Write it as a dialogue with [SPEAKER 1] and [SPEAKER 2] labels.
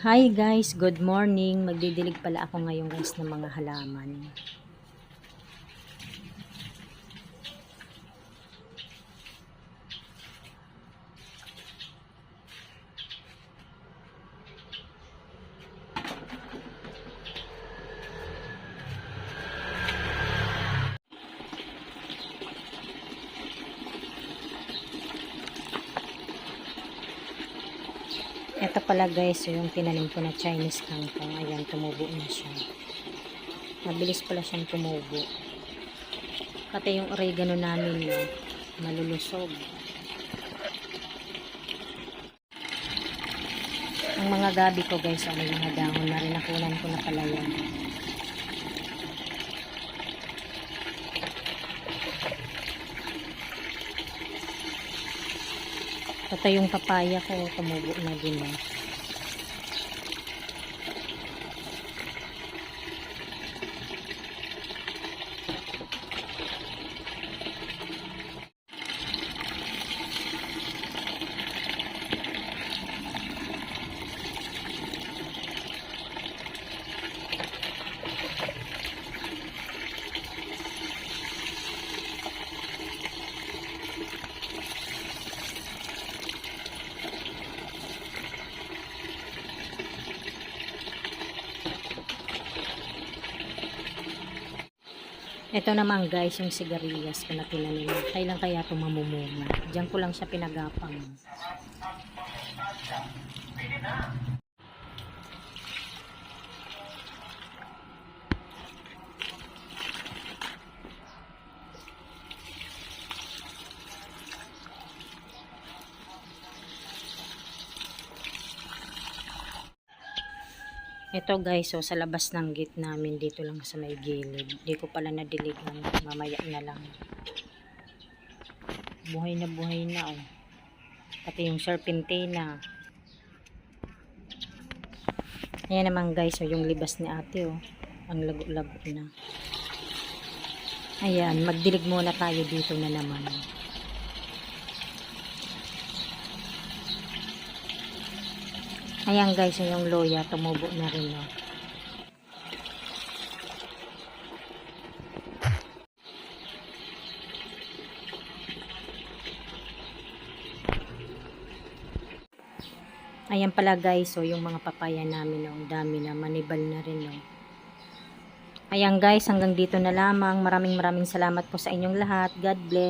[SPEAKER 1] Hi guys, good morning. Magdidilig pala ako ngayon guys ng mga halaman. Ito pala guys, yung tinanim ko na Chinese kangkong. Ayan, tumubo na siya. Mabilis pala siyang tumubo. Pati yung oregano namin, no, malulusog. Ang mga gabi ko guys, may mga dahon na rin nakunan ko na pala yan. Pati yung papaya ko, tumubo na din. Ito naman guys, yung sigarilyas ko na tinanim. Kailan kaya ito mamumunga? Diyan ko lang siya pinagapang. Ito guys, so sa labas ng gate namin, dito lang sa may gilid. Di ko pala nadiligan, mamaya na lang. Buhay na oh. Pati yung serpentina. Ayan naman guys, so yung libas ni ate oh. Ang lago-lago na. Ayan, magdilig muna tayo dito na naman. Ayan guys, yung loya, tumubo na rin oh. Ayan pala guys, so yung mga papaya namin oh, ang dami na, manibal na rin oh. Ayan guys, hanggang dito na lamang. Maraming salamat po sa inyong lahat. God bless.